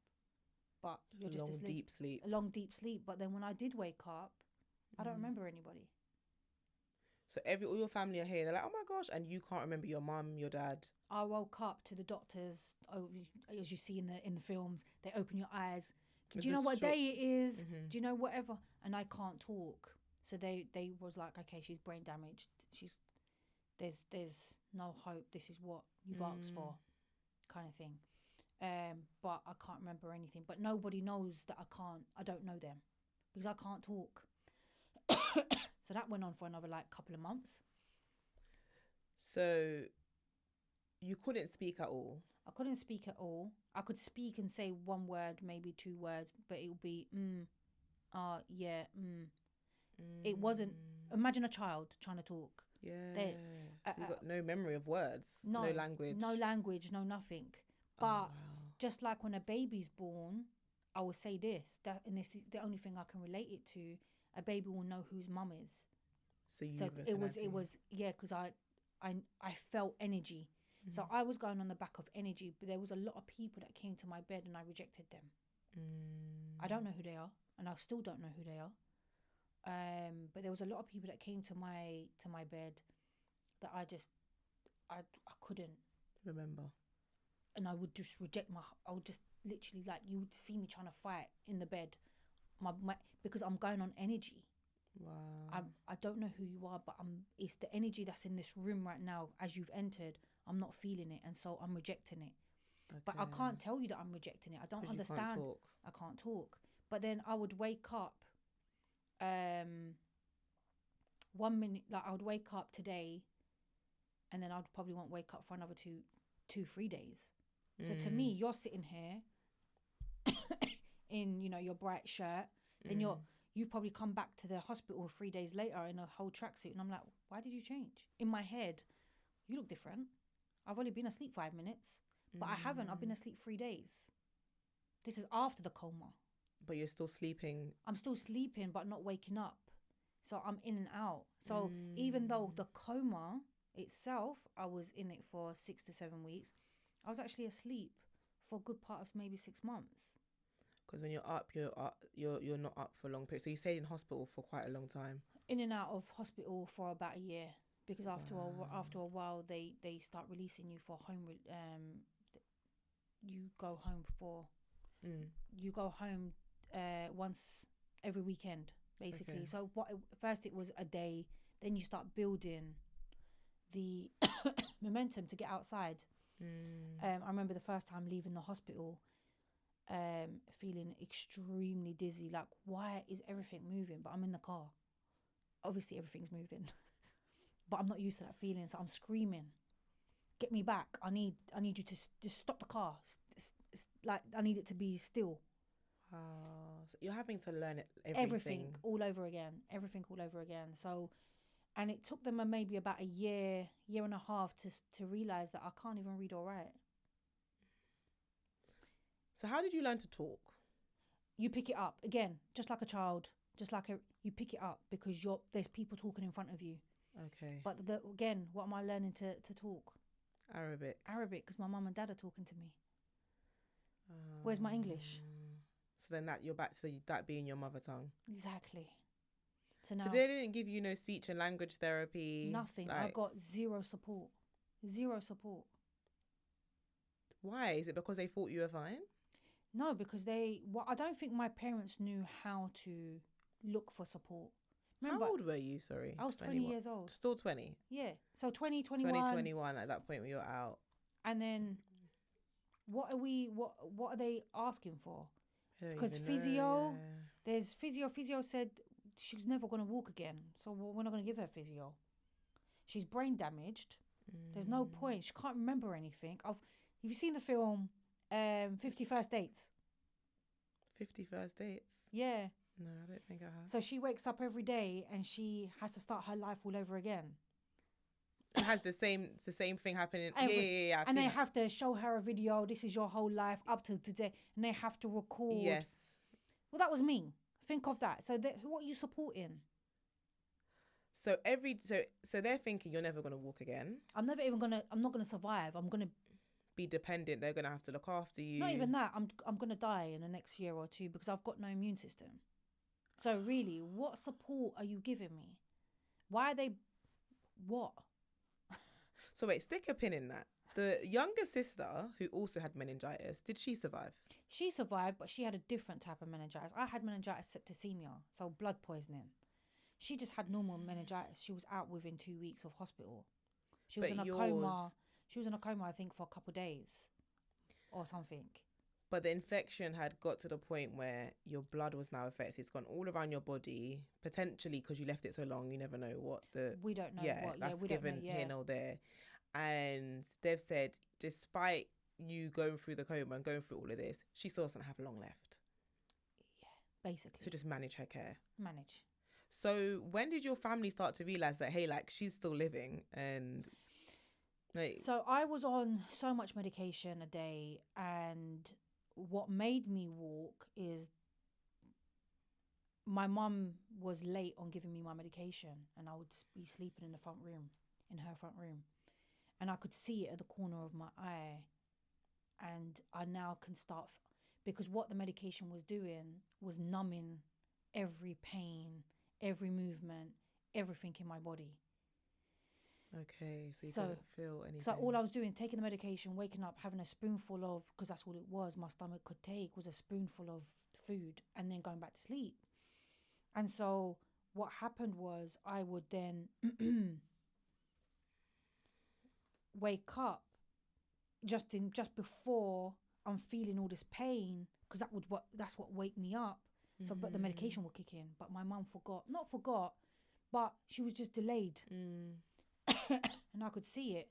but you're just asleep. Deep sleep. A long deep sleep. But then when I did wake up, I don't remember anybody. So all your family are here. They're like, oh my gosh, and you can't remember your mum, your dad. I woke up to the doctors. Oh, as you see in the films, they open your eyes. Do you know what day it is? Do you know whatever? And I can't talk. So they was like, okay, she's brain damaged. There's no hope. This is what you've asked for, kind of thing. But I can't remember anything. But nobody knows that I don't know them, because I can't talk. So that went on for another couple of months. So you couldn't speak at all? I couldn't speak at all. I could speak and say one word, maybe 2 words, but it would be yeah. It wasn't. Imagine a child trying to talk. Yeah. So you got no memory of words, no language, no nothing. But just like when a baby's born, I will say this, and this is the only thing I can relate it to. A baby will know whose mum is. So it was because I felt energy. So I was going on the back of energy, but there was a lot of people that came to my bed and I rejected them. I don't know who they are, and I still don't know who they are. But there was a lot of people that came to my bed that I couldn't remember. and I would just I would just literally, like, you would see me trying to fight in the bed, because I'm going on energy. Wow. I don't know who you are, but it's the energy that's in this room right now. As you've entered, I'm not feeling it, and so I'm rejecting it. Okay. But I can't tell you that I'm rejecting it. I don't 'Cause understand. You can't talk. I can't talk. But then I would wake up. 1 minute, like I would wake up today, and then I'd probably won't wake up for another 3 days. So to me, you're sitting here in, you know, your bright shirt. Then you probably come back to the hospital 3 days later in a whole tracksuit, and I'm like, why did you change? In my head, you look different. I've only been asleep 5 minutes, but I haven't. I've been asleep 3 days. This is after the coma. But you're still sleeping. I'm still sleeping, but not waking up. So I'm in and out. So even though the coma itself, I was in it for 6 to 7 weeks, I was actually asleep for a good part of maybe 6 months. Because when you're up, you're not up for a long period. So you stayed in hospital for quite a long time. In and out of hospital for about a year, because after a while they start releasing you for home. You go home once every weekend, basically. Okay. So first it was a day, then you start building the momentum to get outside. I remember the first time leaving the hospital, feeling extremely dizzy, like, why is everything moving? But I'm in the car. Obviously everything's moving. But I'm not used to that feeling, so I'm screaming, get me back. I need you to just stop the car. Like, I need it to be still. Wow. So you're having to learn everything all over again. So, and it took them maybe about a year and a half to realize that I can't even read or write. So how did you learn to talk? You pick it up again, just like a child, you pick it up because there's people talking in front of you. Okay. But again, what am I learning to talk? Arabic, because my mum and dad are talking to me. Where's my English? So then you're back to that being your mother tongue. Exactly. So now, so they didn't give you no speech and language therapy? Nothing. I got zero support. Why? Is it because they thought you were fine? No, because I don't think my parents knew how to look for support. Remember, how old were you? Sorry. I was 20 years old. Still 20? Yeah. So 2021. 2021, at that point when you're out. And then what are they asking for? Because physio, there's physio. Physio said she's never going to walk again. So we're not going to give her physio. She's brain damaged. There's no point. She can't remember anything. Have you seen the film 50 First Dates? 50 First Dates? Yeah. No, I don't think I have. So she wakes up every day and she has to start her life all over again. It has the same thing happening. Yeah. And they have to show her a video. This is your whole life up to today, and they have to record. Yes. Well, that was me. Think of that. So what are you supporting? So so they're thinking you're never gonna walk again. I'm not gonna survive. I'm gonna be dependent. They're gonna have to look after you. Not even that. I'm gonna die in the next year or two because I've got no immune system. So really, what support are you giving me? Why are they? What? So wait, stick a pin in that. The younger sister, who also had meningitis, did she survive? She survived, but she had a different type of meningitis. I had meningitis septicemia, so blood poisoning. She just had normal meningitis. She was out within 2 weeks of hospital. She was in a coma. She was in a coma, I think, for a couple of days or something. But the infection had got to the point where your blood was now affected. It's gone all around your body, potentially because you left it so long. You never know what the... We don't know what. That's we given don't know, here nor there. And they've said, despite you going through the coma and going through all of this, she still doesn't have long left. Yeah, basically. So just manage her care. Manage. So when did your family start to realise that, hey, like, she's still living and... like... So I was on so much medication a day, and what made me walk is my mum was late on giving me my medication, and I would be sleeping in her front room. And I could see it at the corner of my eye. And I now can start... because what the medication was doing was numbing every pain, every movement, everything in my body. Okay, so you So- didn't feel anything. So all I was doing, taking the medication, waking up, having a spoonful of, because that's all it was, my stomach could take, was a spoonful of food, and then going back to sleep. And so what happened was I would then wake up just before I'm feeling all this pain, because that's what wake me up. So but the medication will kick in, but my mum not forgot, but she was just delayed. And I could see it.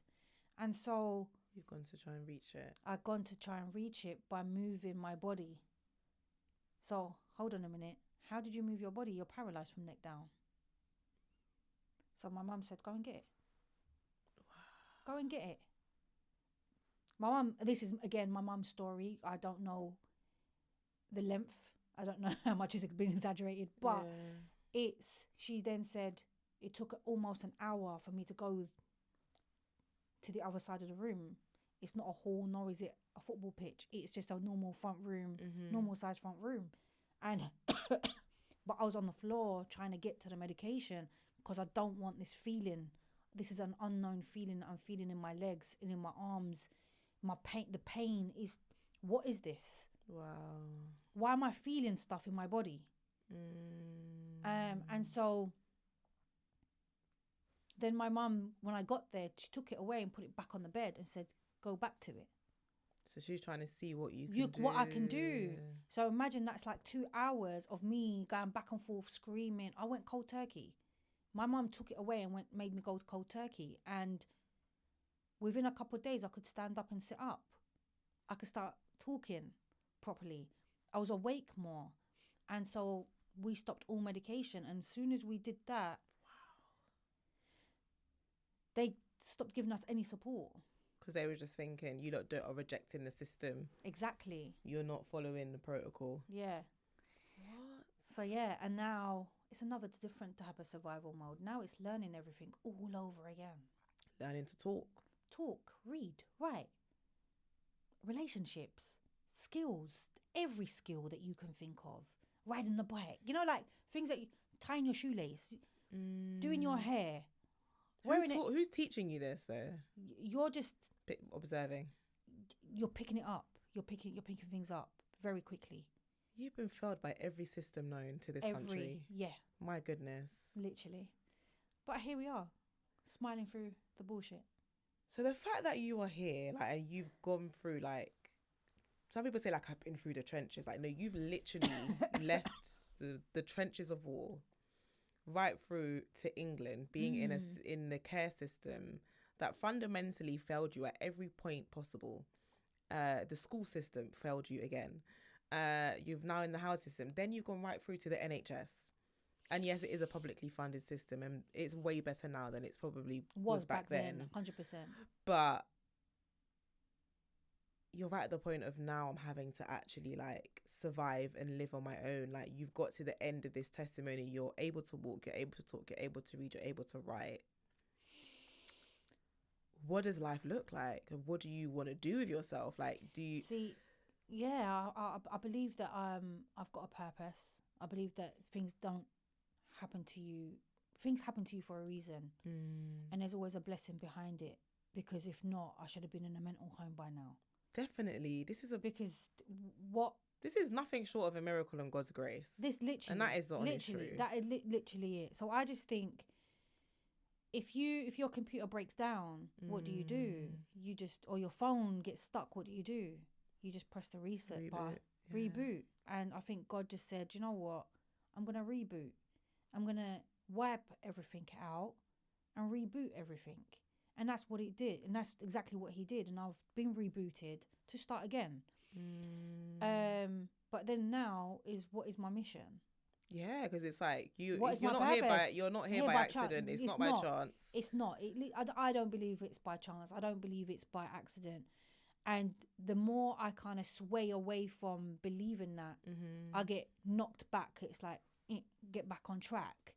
And so You've gone to try and reach it. I'd gone to try and reach it by moving my body. So hold on a minute. How did you move your body? You're paralyzed from neck down. So my mum said, go and get it. Go and get it. My mum, this is again my mum's story. I don't know the length. I don't know how much has been exaggerated, but she then said it took almost an hour for me to go to the other side of the room. It's not a hall, nor is it a football pitch. It's just a normal front room, normal size front room. And but I was on the floor trying to get to the medication because I don't want this feeling. This is an unknown feeling that I'm feeling in my legs and in my arms. My pain, the pain is, what is this? Wow. Why am I feeling stuff in my body? And so then my mum, when I got there, she took it away and put it back on the bed and said, go back to it. So she's trying to see what you can do. What I can do. So imagine that's like 2 hours of me going back and forth screaming. I went cold turkey. My mum took it away and made me go cold turkey. And within a couple of days, I could stand up and sit up. I could start talking properly. I was awake more. And so we stopped all medication. And as soon as we did that, they stopped giving us any support. Because they were just thinking, you lot are rejecting the system. Exactly. You're not following the protocol. Yeah. What? So yeah, and now it's another different type of survival mode. Now it's learning everything all over again. Learning to talk. Talk, read, write, relationships, skills, every skill that you can think of. Riding the bike, like things that tying your shoelace, doing your hair. Who's teaching you this though? You're just observing. You're picking it up. You're picking things up very quickly. You've been failed by every system known to this country. Yeah. My goodness. Literally. But here we are, smiling through the bullshit. So the fact that you are here, and you've gone through, some people say, I've been through the trenches. No, you've literally left the trenches of war right through to England, being in the care system that fundamentally failed you at every point possible. The school system failed you again. You've now in the house system. Then you've gone right through to the NHS. And yes, it is a publicly funded system, and it's way better now than it's probably was back then. 100%. But you're right at the point of now I'm having to actually survive and live on my own. You've got to the end of this testimony. You're able to walk, you're able to talk, you're able to read, you're able to write. What does life look like? What do you want to do with yourself? Do you see? Yeah, I believe that I've got a purpose. I believe that things don't happen to you. Things happen to you for a reason, and there's always a blessing behind it. Because if not, I should have been in a mental home by now. Definitely, this is nothing short of a miracle and God's grace. This literally, and that is the honest literally truth. That is literally it. So I just think, if your computer breaks down, what do? You just, or your phone gets stuck. What do? You just press the reset button, reboot. And I think God just said, you know what? I'm gonna reboot. I'm gonna wipe everything out and reboot everything. And that's what it did. And that's exactly what he did. And I've been rebooted to start again. But then now what is my mission? Yeah, because it's you're not here by accident. It's not by chance. It's not. I don't believe it's by chance. I don't believe it's by accident. And the more I kind of sway away from believing that, I get knocked back. It's get back on track.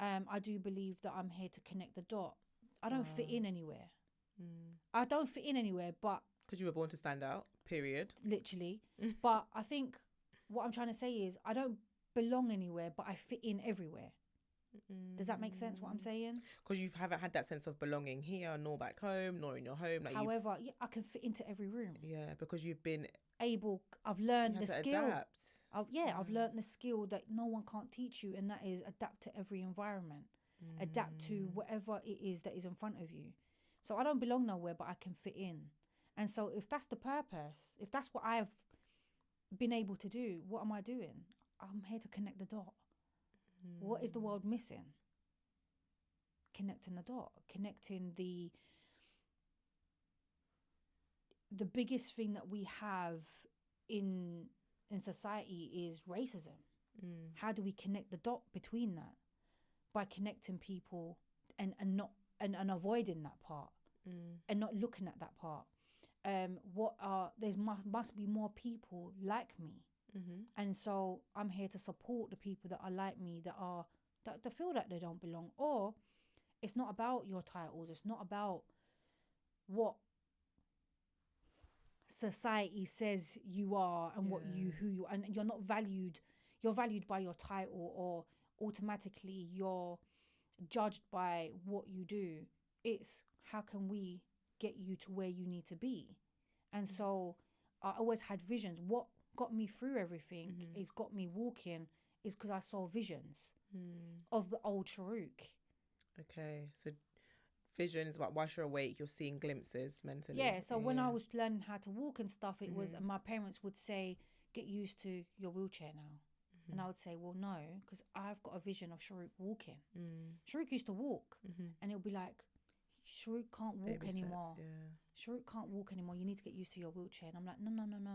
I do believe that I'm here to connect the dot. I don't fit in anywhere. I don't fit in anywhere, but... Because you were born to stand out, period. Literally. But I think what I'm trying to say is I don't belong anywhere, but I fit in everywhere. Does that make sense what I'm saying? Because you haven't had that sense of belonging here, nor back home, nor in your home. Like However, yeah, I can fit into every room. yeah, because you've been I've you learned have the to skill. adapt. I've learned the skill that no one can't teach you, and that is adapt to every environment. Adapt to whatever it is that is in front of you. So I don't belong nowhere, but I can fit in. And so if that's the purpose, if that's what I've been able to do, what am I doing? I'm here to connect the dot. What is the world missing? Connecting the dot, connecting the biggest thing that we have in society is racism. How do we connect the dot between that? By connecting people and not and avoiding that part and not looking at that part. Must be more people like me, and so I'm here to support the people that are like me, that feel like they don't belong. Or it's not about your titles, it's not about what society says you are and who you are, and you're not valued. You're valued by your title, or automatically you're judged by what you do. It's how can we get you to where you need to be? And so I always had visions. What got me through everything is got me walking is because I saw visions of the old Sharooq. Okay, so visions, like whilst you're awake, you're seeing glimpses mentally. Yeah, so when I was learning how to walk and stuff, it was, and my parents would say, get used to your wheelchair now. And I would say, well, no, because I've got a vision of Sharooq walking. Sharooq used to walk, and it'll be like, Sharooq can't walk Baby anymore. steps, Sharooq can't walk anymore. You need to get used to your wheelchair. And I'm like, no.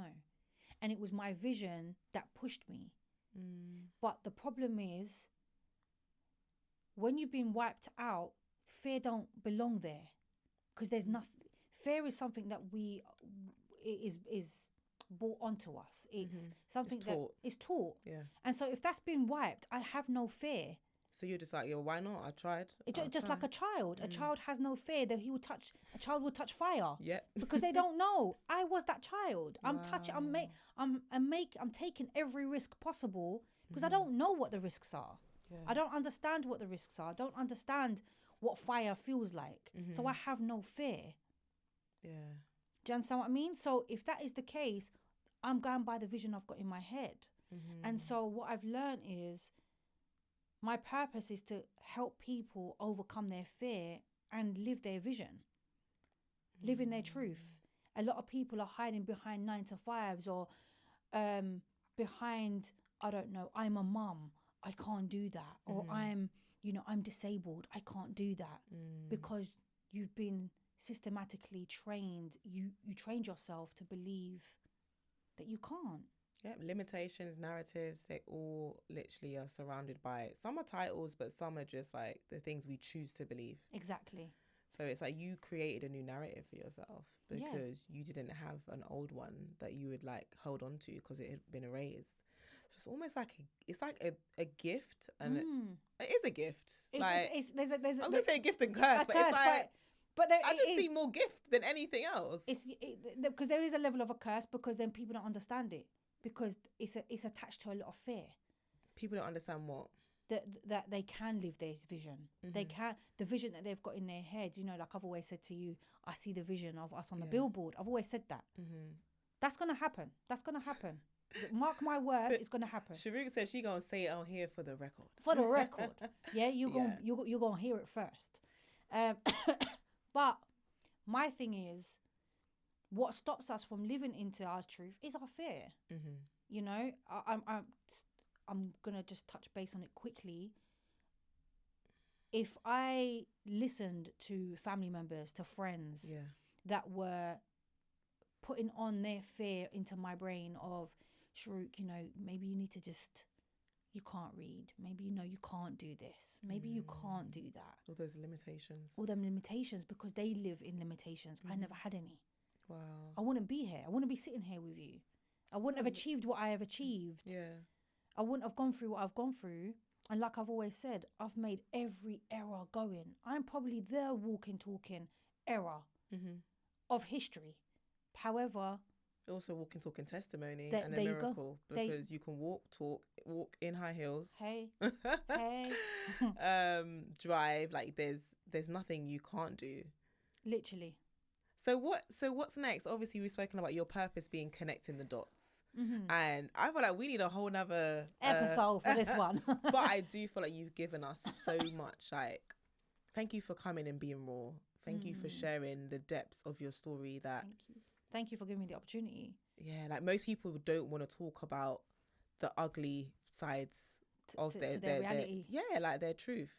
And it was my vision that pushed me. But the problem is, when you've been wiped out, fear don't belong there, because there's nothing. Fear is something that is brought onto us. It's something It's taught. that is taught. Yeah. And so if that's been wiped, I have no fear. So you're just like, yeah, why not? I tried. Just like a child. A child has no fear that a child will touch fire. Yeah. Because they don't know. I was that child. I'm taking every risk possible because I don't know what the risks are. Yeah. I don't understand what the risks are. I don't understand what fire feels like. So I have no fear. Yeah. Do you understand what I mean? So if that is the case, I'm going by the vision I've got in my head. And so what I've learned is my purpose is to help people overcome their fear and live their vision, live in their truth. A lot of people are hiding behind 9-to-5s or behind, I don't know, I'm a mum, I can't do that. Or I'm disabled, I can't do that. Because you've been systematically trained, you trained yourself to believe that you can't. Yeah, limitations, narratives, they all literally are surrounded by, some are titles, but some are just like the things we choose to believe. Exactly. So it's like you created a new narrative for yourself because you didn't have an old one that you would like hold on to because it had been erased. So it's almost like a gift, and it is a gift. I'm gonna say a gift and curse, but it's like. But there, I just see more gift than anything else. Because there is a level of a curse, because then people don't understand it, because it's attached to a lot of fear. People don't understand what? That they can live their vision. They can, the vision that they've got in their head. You know, like I've always said to you, I see the vision of us on the billboard. I've always said that. That's gonna happen. Mark my word, it's gonna happen. Sharooq says she gonna say it on here for the record. For the record, yeah, you're gonna hear it first. But my thing is, what stops us from living into our truth is our fear. You know, I'm gonna just touch base on it quickly. If I listened to family members, to friends that were putting on their fear into my brain of, Sharooq, you know, maybe you need to just, you can't read. Maybe, you know, you can't do this. Maybe you can't do that. All those limitations. All them limitations, because they live in limitations. I never had any. Wow. I wouldn't be here. I wouldn't be sitting here with you. I wouldn't have achieved what I have achieved. Yeah. I wouldn't have gone through what I've gone through. And like I've always said, I've made every error going. I'm probably the walking, talking error of history. However, also walking, talking testimony There- and a there you go. miracle, because you can walk in high heels, Hey, hey. drive. Like there's nothing you can't do. Literally. So what's next? Obviously, we've spoken about your purpose being connecting the dots. Mm-hmm. And I feel like we need a whole nother Episode for this one. But I do feel like you've given us so much. Like, thank you for coming and being raw. Thank you for sharing the depths of your story. That Thank you for giving me the opportunity. yeah, like most people don't want to talk about the ugly sides of their reality. like their truth.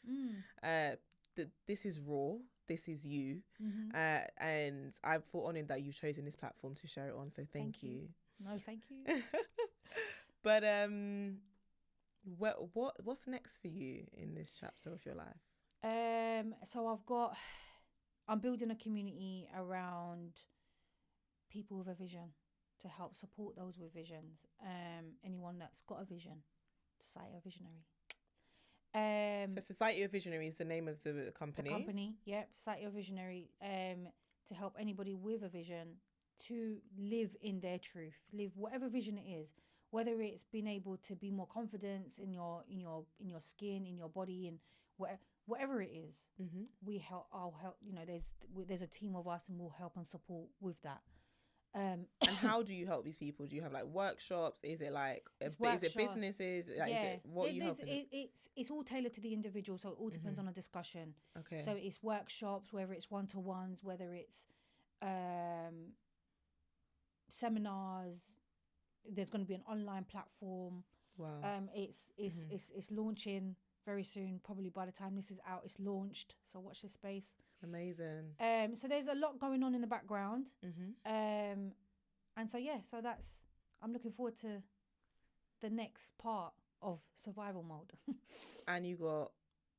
This is raw. This is you. Mm-hmm. And I feel honored that you've chosen this platform to share it on. So thank you. No, thank you. But what's next for you in this chapter of your life? So I'm building a community around people with a vision to help support those with visions. Anyone that's got a vision, Society of Visionary. So Society of Visionary is the name of the company. The company, yep, Society of Visionary. To help anybody with a vision to live in their truth, live whatever vision it is, whether it's being able to be more confident in your skin, in your body, and whatever it is. Mm-hmm. I'll help. There's a team of us, and we'll help and support with that. And how do you help these people? Do you have like workshops? Is it like is it businesses? Like, yeah, is it, what are you helping? It's all tailored to the individual, so it all depends on a discussion. Okay. So it's workshops, whether it's one-to-ones, whether it's seminars. There's going to be an online platform. Wow. It's launching very soon. Probably by the time this is out, it's launched. So watch this space. Amazing. So there's a lot going on in the background. Mm-hmm. And so I'm looking forward to the next part of survival mode. And you got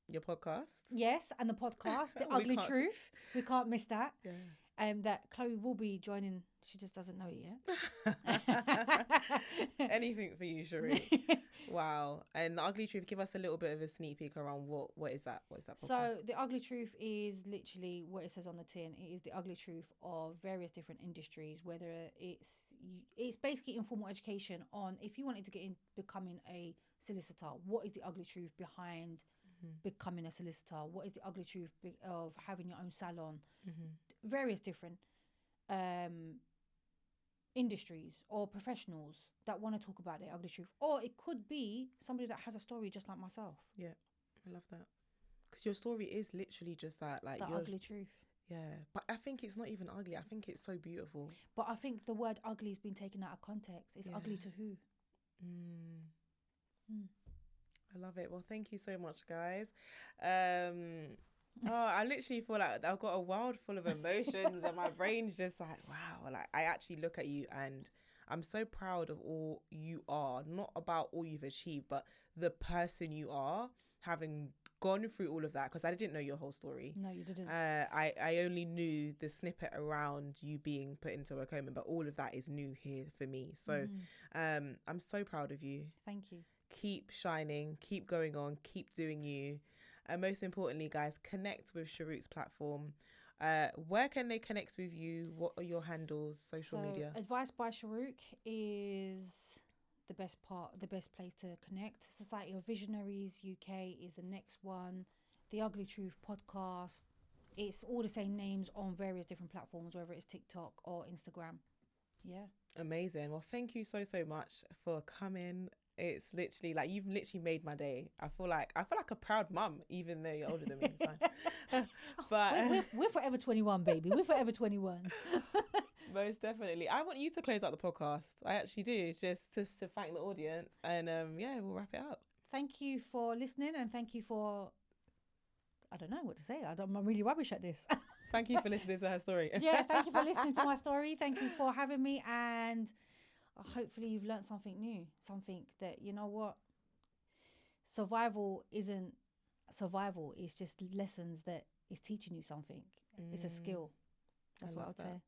your podcast. Yes, and the podcast, The Ugly Truth. We can't miss that. Yeah. That Chloe will be joining. She just doesn't know it yet. Anything for you, Sharooq. Wow. And The Ugly Truth, give us a little bit of a sneak peek around what is that? What is that podcast? So The Ugly Truth is literally what it says on the tin. It is the ugly truth of various different industries, whether it's basically informal education on if you wanted to get in becoming a solicitor, what is the ugly truth behind becoming a solicitor? What is the ugly truth of having your own salon? Various different industries or professionals that want to talk about their ugly truth, or it could be somebody that has a story just like myself. Yeah, I love that, because your story is literally just that, like the ugly truth. Yeah, but I think it's not even ugly. I think it's so beautiful. But I think the word ugly has been taken out of context. It's ugly to who? I love it. Well, thank you so much, guys. I literally feel like I've got a world full of emotions and my brain's just like, wow. Like, I actually look at you and I'm so proud of all you are, not about all you've achieved, but the person you are, having gone through all of that, because I didn't know your whole story. No, you didn't. I only knew the snippet around you being put into a coma, but all of that is new here for me. So I'm so proud of you. Thank you. Keep shining, keep going on, keep doing you. And most importantly, guys, connect with Sharooq's platform. Where can they connect with you? What are your handles, social media? Advice by Sharooq is the best place to connect. Society of Visionaries UK is the next one. The Ugly Truth podcast. It's all the same names on various different platforms, whether it's TikTok or Instagram. Yeah. Amazing. Well, thank you so much for coming. It's literally like you've literally made my day. I feel like a proud mum, even though you're older than me. It's fine. But we're forever 21, baby. We're forever 21. Most definitely. I want you to close out the podcast. I actually do, just to thank the audience, and we'll wrap it up. Thank you for listening, and thank you for. I don't know what to say. I'm really rubbish at this. Thank you for listening to her story. Yeah, thank you for listening to my story. Thank you for having me, and hopefully you've learned something new, something that, you know what, survival isn't survival. It's just lessons that is teaching you something. It's a skill. That's what I'd say.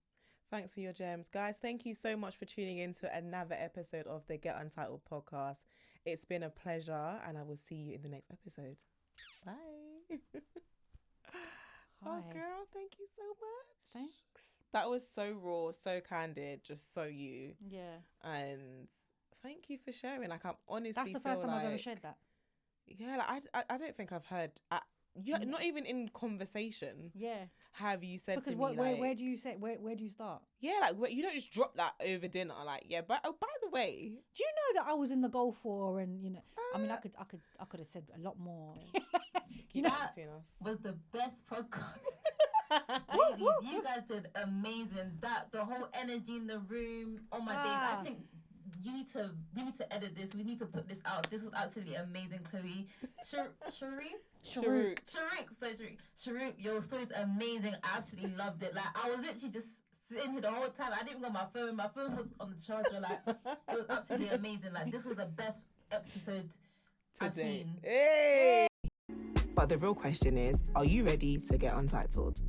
Thanks for your gems. Guys, thank you so much for tuning in to another episode of the Get Untitled podcast. It's been a pleasure, and I will see you in the next episode. Bye. Oh, girl, thank you so much. Thanks. That was so raw, so candid, just so you. Yeah. And thank you for sharing. Like, I'm honestly That's the first feel time I've ever like- shared that. Yeah, like, I don't think I've heard. Not even in conversation Yeah. have you said Because to me like, where do you say where do you start? yeah, like you don't just drop that over dinner. Like, yeah, but by the way, Do you know that I was in the Gulf War and I mean I could have said a lot more. keep that between us. Was the best podcast. Ladies, you guys did amazing. That the whole energy in the room. Oh my days! I think we need to edit this. We need to put this out. This was absolutely amazing, Chloe. Sharooq. Sharooq, your story's amazing. I absolutely loved it. Like, I was literally just sitting here the whole time. I didn't even got my phone. My phone was on the charger. Like, it was absolutely amazing. Like, this was the best episode I've Today. seen. Hey. But the real question is, are you ready to get untitled?